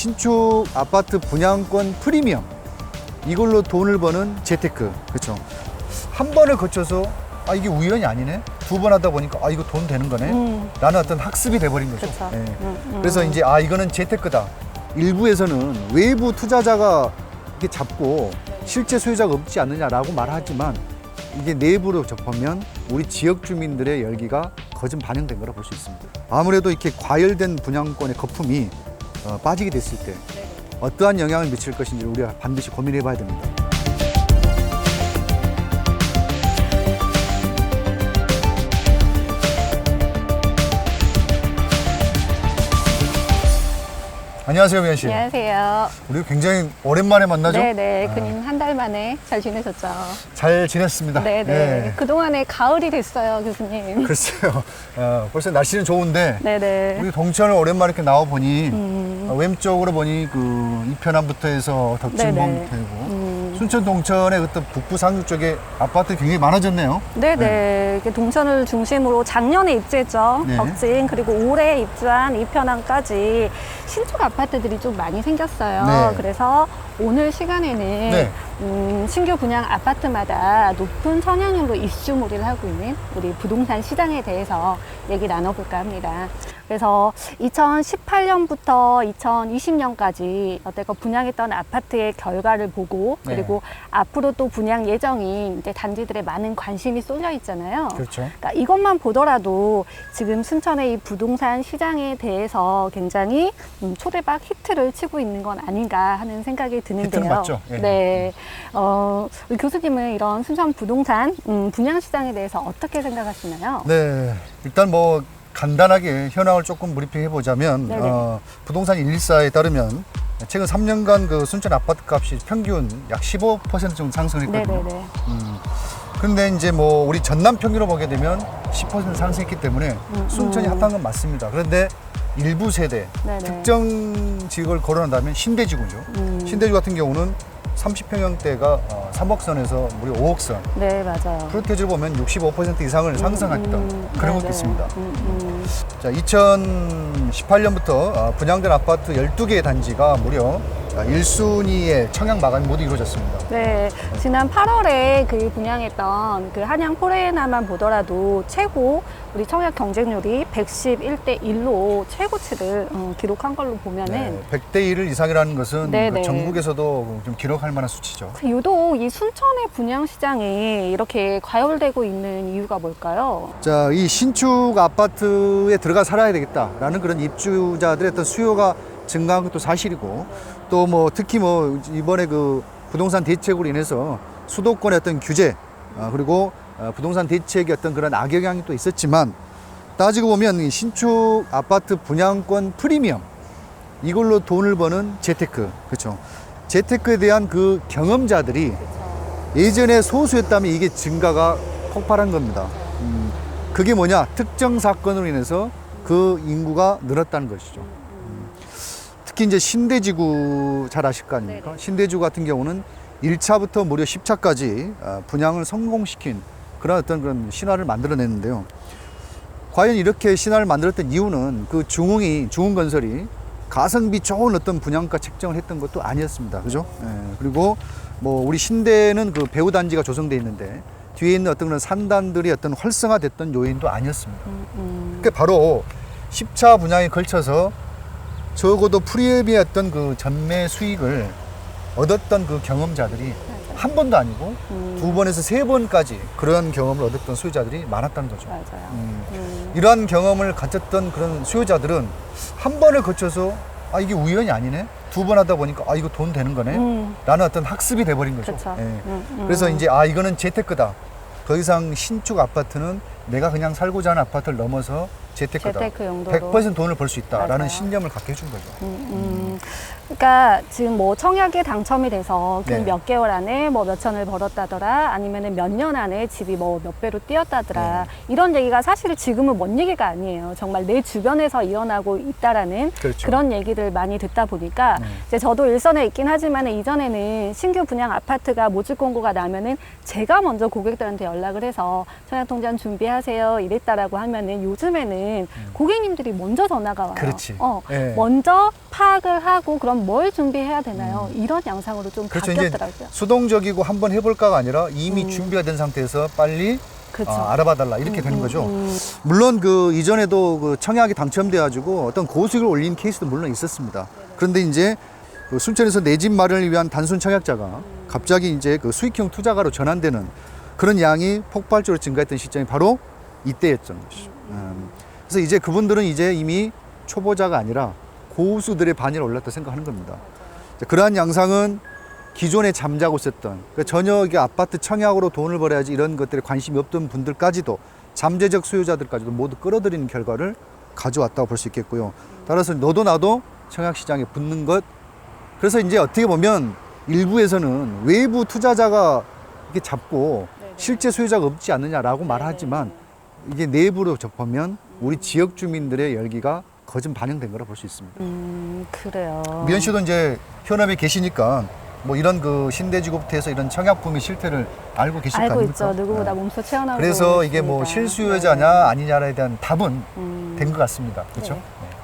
신축 아파트 분양권 프리미엄, 이걸로 돈을 버는 재테크. 그렇죠. 한 번을 거쳐서 아 이게 우연이 아니네, 두 번 하다 보니까 아 이거 돈 되는 거네 라는 어떤 학습이 돼버린 거죠. 그쵸. 예. 그래서 이제 아 이거는 재테크다. 일부에서는 외부 투자자가 이렇게 잡고 실제 소유자가 없지 않느냐라고 말하지만, 이게 내부로 접하면 우리 지역 주민들의 열기가 거진 반영된 거라 볼 수 있습니다. 아무래도 이렇게 과열된 분양권의 거품이 빠지게 됐을 때 어떠한 영향을 미칠 것인지 우리가 반드시 고민해 봐야 됩니다. 안녕하세요, 미연 씨. 안녕하세요. 우리 굉장히 오랜만에 만나죠? 네네. 그님 한 달 만에 잘 지내셨죠? 잘 지냈습니다. 네네. 네. 그동안에 가을이 됐어요, 교수님. 글쎄요. 벌써 날씨는 좋은데 네네. 우리 동천을 오랜만에 이렇게 나와 보니 왼쪽으로 보니 그 이편함부터 해서 덕진봉부터 되고 순천 동천의 어떤 북부 상류 쪽에 아파트 굉장히 많아졌네요. 네네. 이렇게 동천을 중심으로 작년에 입주했죠. 네. 덕진, 그리고 올해 입주한 이편함까지 신축 아파트들이 좀 많이 생겼어요. 네. 그래서 오늘 시간에는 네. 신규 분양 아파트마다 높은 성향률로 입주몰이를 하고 있는 우리 부동산 시장에 대해서 얘기 나눠볼까 합니다. 그래서 2018년부터 2020년까지 여태껏 분양했던 아파트의 결과를 보고, 네. 그리고 앞으로 또 분양 예정인 이제 단지들의 많은 관심이 쏠려 있잖아요. 그렇죠. 그러니까 이것만 보더라도 지금 순천의 이 부동산 시장에 대해서 굉장히 초대박 히트를 치고 있는 건 아닌가 하는 생각이 드는데요. 히트는 맞죠? 예. 네. 우리 교수님은 이런 순천 부동산 분양 시장에 대해서 어떻게 생각하시나요? 네. 일단 뭐 간단하게 현황을 조금 브리핑해 보자면 네네. 부동산 114에 따르면 최근 3년간 그 순천 아파트 값이 평균 약 15% 정도 상승했거든요. 네네네. 근데 이제 뭐 우리 전남 평균으로 보게 되면 10% 상승했기 때문에 순천이 핫한 건 맞습니다. 그런데 일부 세대, 네네. 특정 지역을 거론한다면 신대지구죠. 신대지구 같은 경우는 30평형대가 3억 선에서 무려 5억 선. 네, 맞아요. 프로테이지를 보면 65% 이상을 상승했던 그런 것도 네네. 있습니다. 자, 2018년부터 분양된 아파트 12개의 단지가 무려 1순위의 청약 마감이 모두 이루어졌습니다. 네, 지난 8월에 그 분양했던 그 한양 포레나만 보더라도 최고 우리 청약 경쟁률이 111대 1로 최고치를 기록한 걸로 보면은 네, 100대 1 이상이라는 것은 네네. 그 전국에서도 좀 기록할 만한 수치죠. 유독 이 순천의 분양 시장이 이렇게 과열되고 있는 이유가 뭘까요? 자, 이 신축 아파트에 들어가 살아야 되겠다라는 그런 입주자들의 어떤 수요가 증가한 것도 사실이고, 또 뭐 특히 뭐 이번에 그 부동산 대책으로 인해서 수도권의 어떤 규제, 그리고 부동산 대책의 어떤 그런 악영향이 또 있었지만, 따지고 보면 이 신축 아파트 분양권 프리미엄, 이걸로 돈을 버는 재테크. 그렇죠. 재테크에 대한 그 경험자들이 예전에 소수였다면 이게 증가가 폭발한 겁니다. 그게 뭐냐? 특정 사건으로 인해서 그 인구가 늘었다는 것이죠. 특히 이제 신대지구 잘 아실 거 아닙니까? 네네. 신대지구 같은 경우는 1차부터 무려 10차까지 분양을 성공시킨 그런 어떤 그런 신화를 만들어냈는데요. 과연 이렇게 신화를 만들었던 이유는 그 중흥건설이 가성비 좋은 어떤 분양가 책정을 했던 것도 아니었습니다. 그죠? 예, 그리고 뭐 우리 신대는 그 배후 단지가 조성돼 있는데 뒤에 있는 어떤 그런 산단들이 어떤 활성화됐던 요인도 아니었습니다. 그게 바로 10차 분양에 걸쳐서 적어도 프리미엄의 어떤 그 전매 수익을 얻었던 그 경험자들이 한 번도 아니고 두 번에서 세 번까지 그런 경험을 얻었던 수요자들이 많았다는 거죠. 맞아요. 이러한 경험을 가졌던 그런 수요자들은 한 번을 거쳐서 아 이게 우연이 아니네, 두 번 하다 보니까 아 이거 돈 되는 거네 라는 어떤 학습이 돼버린 거죠. 그쵸. 예. 그래서 이제 아 이거는 재테크다, 더 이상 신축 아파트는 내가 그냥 살고자 하는 아파트를 넘어서 재테크다, 재테크 용도로. 100% 돈을 벌 수 있다라는 맞아요. 신념을 갖게 해준 거죠. 그러니까 지금 뭐 청약에 당첨이 돼서 그 네. 몇 개월 안에 뭐 몇 천을 벌었다더라, 아니면은 몇 년 안에 집이 뭐 몇 배로 뛰었다더라, 이런 얘기가 사실 지금은 먼 얘기가 아니에요. 정말 내 주변에서 일어나고 있다라는 그렇죠. 그런 얘기들 많이 듣다 보니까 이제 저도 일선에 있긴 하지만 이전에는 신규 분양 아파트가 모집 공고가 나면은 제가 먼저 고객들한테 연락을 해서 청약 통장 준비하세요 준비하세요 이랬다라고 하면은 요즘에는 고객님들이 먼저 전화가 와요. 그렇지. 예. 먼저 파악을 하고 그럼 뭘 준비해야 되나요? 이런 양상으로 좀 그렇죠. 이제 바뀌었더라고요. 수동적이고 한번 해볼까가 아니라 이미 준비가 된 상태에서 빨리 그렇죠. 알아봐달라 이렇게 되는 거죠. 물론 그 이전에도 그 청약이 당첨돼가지고 어떤 고수익을 올린 케이스도 물론 있었습니다. 그런데 이제 그 순천에서 내 집 마련을 위한 단순 청약자가 갑자기 이제 그 수익형 투자가로 전환되는 그런 양이 폭발적으로 증가했던 시점이 바로 이때였던 것이죠. 그래서 이제 그분들은 이제 이미 초보자가 아니라 고수들의 반열에 올랐다 생각하는 겁니다. 그러한 양상은 기존에 잠자고 있었던 전혀 이게 아파트 청약으로 돈을 벌어야지 이런 것들에 관심이 없던 분들까지도 잠재적 수요자들까지도 모두 끌어들이는 결과를 가져왔다고 볼 수 있겠고요. 따라서 너도 나도 청약 시장에 붙는 것. 그래서 이제 어떻게 보면 일부에서는 외부 투자자가 이렇게 잡고 실제 수요자가 없지 않느냐라고 말하지만 이게 내부로 접하면 우리 지역 주민들의 열기가 거진 반영된 거라 볼 수 있습니다. 그래요. 미연 씨도 이제 현업에 계시니까 뭐 이런 그 신대지구부터 해서 이런 청약 붐의 실태를 알고 계실 거 알고 아닙니까? 있죠. 누구보다 몸소 체험하고 그래서 이게 뭐 있습니다. 실수요자냐 아니냐에 대한 답은 된 것 같습니다. 그렇죠? 네.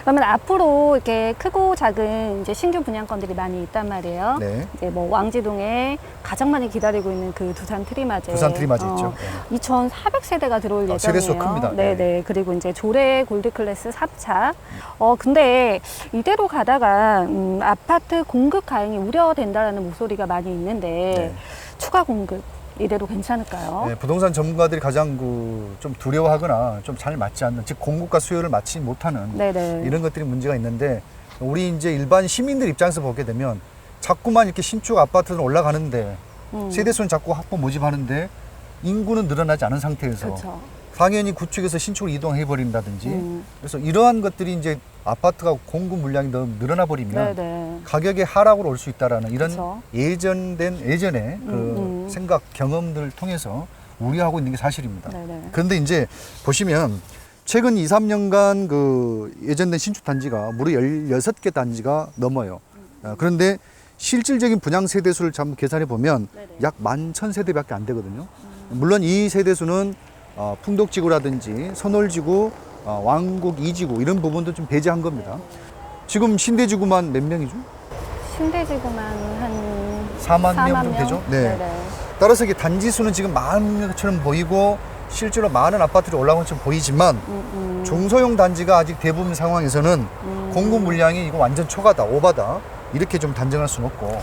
그러면 앞으로 이렇게 크고 작은 이제 신규 분양권들이 많이 있단 말이에요. 네. 이제 뭐 왕지동에 가장 많이 기다리고 있는 그 두산 트리마제. 두산 트리마제 있죠. 2,400세대가 들어올 예정이에요. 세대수가 큽니다. 네네. 네. 그리고 이제 조례 골드클래스 4차. 근데 이대로 가다가 아파트 공급 가행이 우려된다라는 목소리가 많이 있는데 네. 추가 공급 이대로 괜찮을까요? 네, 부동산 전문가들이 가장 좀 두려워하거나 좀 잘 맞지 않는, 즉 공급과 수요를 맞지 못하는 네네. 이런 것들이 문제가 있는데 우리 이제 일반 시민들 입장에서 보게 되면 자꾸만 이렇게 신축 아파트는 올라가는데 세대수는 자꾸 확보 모집하는데 인구는 늘어나지 않은 상태에서 그렇죠. 당연히 구축에서 신축으로 이동해 버린다든지 그래서 이러한 것들이 이제 아파트가 공급 물량이 너무 늘어나 버리면 네네. 가격의 하락으로 올 수 있다라는 이런 그쵸. 예전의 그 생각 경험들을 통해서 우려하고 있는 게 사실입니다. 네네. 그런데 이제 보시면 최근 2, 3년간 그 예전된 신축 단지가 무려 16개 단지가 넘어요. 그런데 실질적인 분양 세대 수를 한번 계산해 보면 약 11,000세대밖에 안 되거든요. 물론 이 세대 수는 풍덕지구라든지 선월지구, 왕국 2지구 이런 부분도 좀 배제한 겁니다. 지금 신대지구만 몇 명이죠? 신대지구만 한 4만 4만 명 정도 되죠? 네. 네네. 따라서 이게 단지 수는 지금 많은 것처럼 보이고 실제로 많은 아파트들이 올라온 것처럼 보이지만 중소형 단지가 아직 대부분 상황에서는 공급 물량이 이거 완전 초과다, 오바다 이렇게 좀 단정할 수는 없고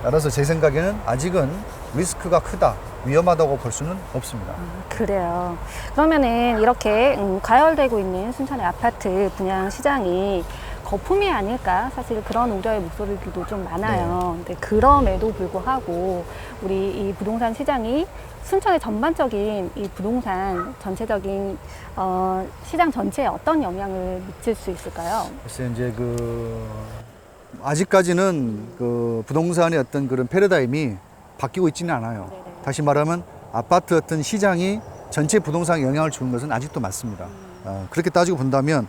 따라서 제 생각에는 아직은 리스크가 크다, 위험하다고 볼 수는 없습니다. 그래요. 그러면은 이렇게 과열되고 있는 순천의 아파트 분양 시장이 거품이 아닐까? 사실 그런 우려의 목소리들도 좀 많아요. 근데 그럼에도 불구하고 우리 이 부동산 시장이 순천의 전반적인 이 부동산 전체적인 시장 전체에 어떤 영향을 미칠 수 있을까요? 글쎄 이제 아직까지는 그 부동산의 어떤 그런 패러다임이 바뀌고 있지는 않아요. 네네. 다시 말하면 아파트 어떤 시장이 전체 부동산에 영향을 주는 것은 아직도 맞습니다. 그렇게 따지고 본다면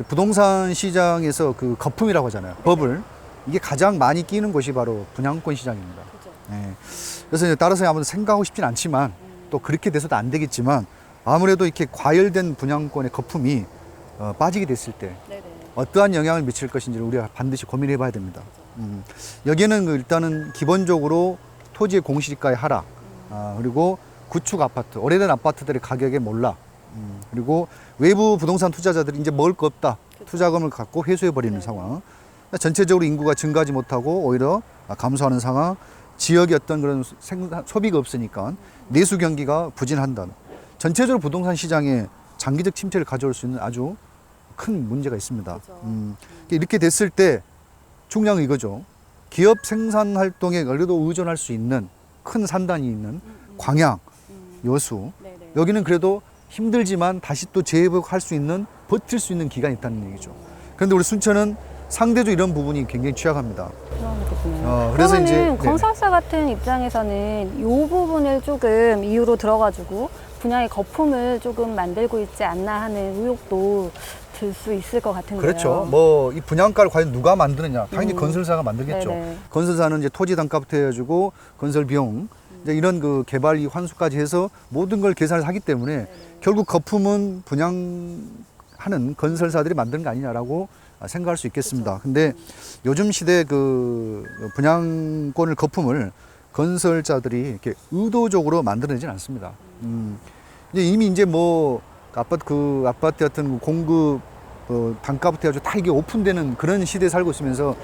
부동산 시장에서 그 거품이라고 하잖아요. 버블. 이게 가장 많이 끼는 곳이 바로 분양권 시장입니다. 네. 그래서 이제 따라서 아무도 생각하고 싶진 않지만 또 그렇게 돼서도 안 되겠지만 아무래도 이렇게 과열된 분양권의 거품이 빠지게 됐을 때 어떠한 영향을 미칠 것인지를 우리가 반드시 고민해 봐야 됩니다. 여기에는 일단은 기본적으로 토지의 공시지가의 하락, 그리고 구축 아파트, 오래된 아파트들의 가격의 몰락, 그리고 외부 부동산 투자자들이 이제 먹을 거 없다, 투자금을 갖고 회수해 버리는 상황, 전체적으로 인구가 증가하지 못하고 오히려 감소하는 상황, 지역의 어떤 그런 소비가 없으니까 내수 경기가 부진한다. 전체적으로 부동산 시장에 장기적 침체를 가져올 수 있는 아주 큰 문제가 있습니다. 이렇게 됐을 때 중요한 건 이거죠. 기업 생산 활동에 그래도 의존할 수 있는 큰 산단이 있는 광양, 여수, 여기는 그래도 힘들지만 다시 또 재회복할 수 있는, 버틸 수 있는 기간이 있다는 얘기죠. 그런데 우리 순천은 상대적으로 이런 부분이 굉장히 취약합니다. 그렇군요. 그래서 그러면은 이제 건설사 같은 입장에서는 이 부분을 조금 이유로 들어가지고 분양의 거품을 조금 만들고 있지 않나 하는 의혹도 들 수 있을 것 같은데요. 그렇죠. 뭐 이 분양가를 과연 누가 만드느냐? 당연히 건설사가 만들겠죠. 네네. 건설사는 이제 토지 단가부터 해가지고 건설 비용 이제 이런 그 개발 환수까지 해서 모든 걸 계산을 하기 때문에 결국 거품은 분양하는 건설사들이 만드는 거 아니냐라고 생각할 수 있겠습니다. 근데 요즘 시대 그 분양권을 거품을 건설자들이 이렇게 의도적으로 만들어내진 않습니다. 이제 이미 이제 뭐 아파트 같은 공급 단가부터 해가지고 다 이게 오픈되는 그런 시대에 살고 있으면서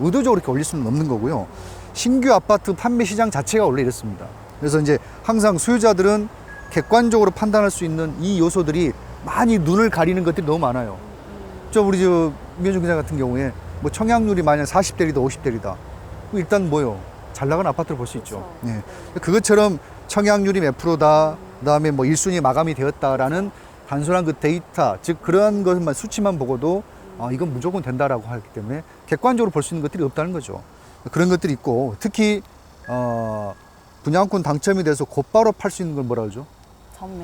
의도적으로 이렇게 올릴 수는 없는 거고요. 신규 아파트 판매 시장 자체가 원래 이렇습니다. 그래서 이제 항상 수요자들은 객관적으로 판단할 수 있는 이 요소들이 많이 눈을 가리는 것들이 너무 많아요. 우리 민준 기자 같은 경우에 뭐 청약률이 만약 40대리다 50대리다 일단 뭐요? 잘 나간 아파트를 볼 수 있죠. 네. 그것처럼 청약률이 몇 프로다, 그다음에 뭐 1순위 마감이 되었다라는 단순한 그 데이터, 즉 그러한 것만 수치만 보고도 이건 무조건 된다라고 하기 때문에 객관적으로 볼 수 있는 것들이 없다는 거죠. 그런 것들이 있고 특히 분양권 당첨이 돼서 곧바로 팔 수 있는 걸 뭐라 그러죠?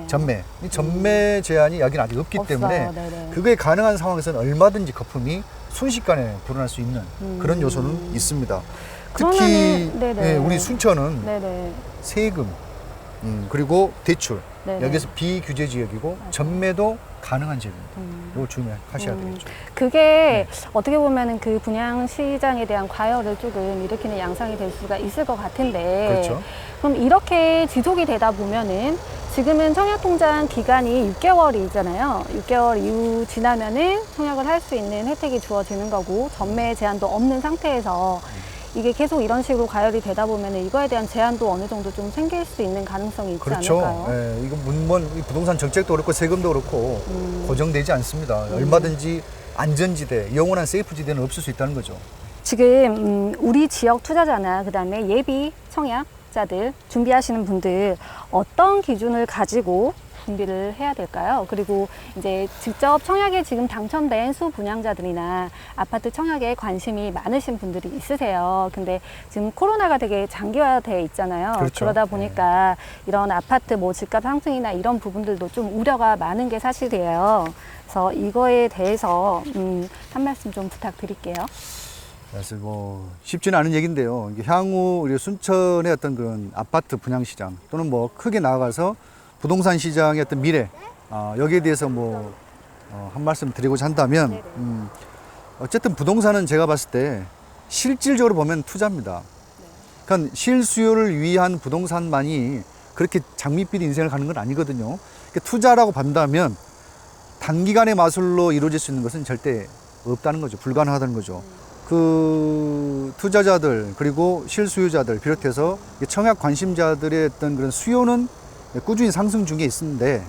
전매. 이 전매 제한이 여기는 아직 없기 없어요. 때문에 네네. 그게 가능한 상황에서는 얼마든지 거품이 순식간에 불어날 수 있는 그런 요소는 있습니다. 특히 그러면은, 네네. 예, 우리 순천은 네네. 세금 그리고 대출 네네. 여기서 비규제 지역이고 전매도 가능한 지역입니다. 이걸 주의하셔야 되겠죠. 그게 어떻게 보면은 그 분양 시장에 대한 과열을 조금 일으키는 양상이 될 수가 있을 것 같은데. 그렇죠. 그럼 이렇게 지속이 되다 보면은 지금은 청약통장 기간이 6개월이잖아요. 6개월 이후 지나면은 청약을 할 수 있는 혜택이 주어지는 거고 전매 제한도 없는 상태에서 이게 계속 이런 식으로 가열이 되다 보면 이거에 대한 제한도 어느 정도 좀 생길 수 있는 가능성이 있지 그렇죠. 않을까요? 예, 이거 이 부동산 정책도 그렇고 세금도 그렇고 고정되지 않습니다. 얼마든지 안전지대, 영원한 세이프지대는 없을 수 있다는 거죠. 지금 우리 지역 투자자나 그다음에 예비 청약자들 준비하시는 분들 어떤 기준을 가지고 준비를 해야 될까요? 그리고 이제 직접 청약에 지금 당첨된 수분양자들이나 아파트 청약에 관심이 많으신 분들이 있으세요. 근데 지금 코로나가 되게 장기화돼 있잖아요. 그렇죠. 그러다 보니까 이런 아파트 뭐 집값 상승이나 이런 부분들도 좀 우려가 많은 게 사실이에요. 그래서 이거에 대해서 한 말씀 좀 부탁드릴게요. 그래서 뭐 쉽지는 않은 얘기인데요. 이게 향후 우리 순천의 어떤 그런 아파트 분양 시장 또는 뭐 크게 나아가서 부동산 시장의 어떤 미래 여기에 대해서 뭐 한 말씀 드리고자 한다면 어쨌든 부동산은 제가 봤을 때 실질적으로 보면 투자입니다. 그러니까 실수요를 위한 부동산만이 그렇게 장밋빛 인생을 가는 건 아니거든요. 그러니까 투자라고 본다면 단기간의 마술로 이루어질 수 있는 것은 절대 없다는 거죠. 불가능하다는 거죠. 그 투자자들 그리고 실수요자들 비롯해서 청약 관심자들의 어떤 그런 수요는 꾸준히 상승 중에 있는데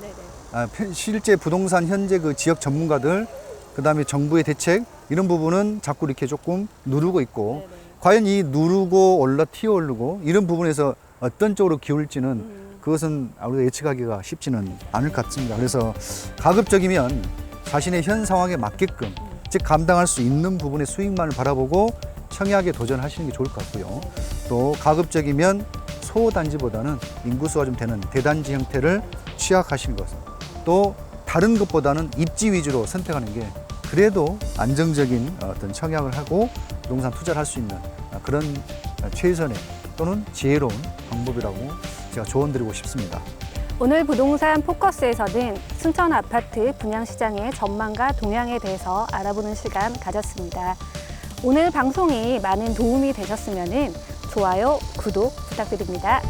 실제 부동산 현재 그 지역 전문가들 그다음에 정부의 대책 이런 부분은 자꾸 이렇게 조금 누르고 있고 과연 이 누르고 튀어 오르고 이런 부분에서 어떤 쪽으로 기울지는 그것은 아무래도 예측하기가 쉽지는 않을 것 같습니다. 그래서 가급적이면 자신의 현 상황에 맞게끔 즉 감당할 수 있는 부분의 수익만을 바라보고 청약에 도전하시는 게 좋을 것 같고요. 또 가급적이면 소단지보다는 인구수가 좀 되는 대단지 형태를 취약하시는 것은 또 다른 것보다는 입지 위주로 선택하는 게 그래도 안정적인 어떤 청약을 하고 부동산 투자를 할 수 있는 그런 최선의 또는 지혜로운 방법이라고 제가 조언드리고 싶습니다. 오늘 부동산 포커스에서는 순천 아파트 분양시장의 전망과 동향에 대해서 알아보는 시간 가졌습니다. 오늘 방송이 많은 도움이 되셨으면 좋아요, 구독 부탁드립니다.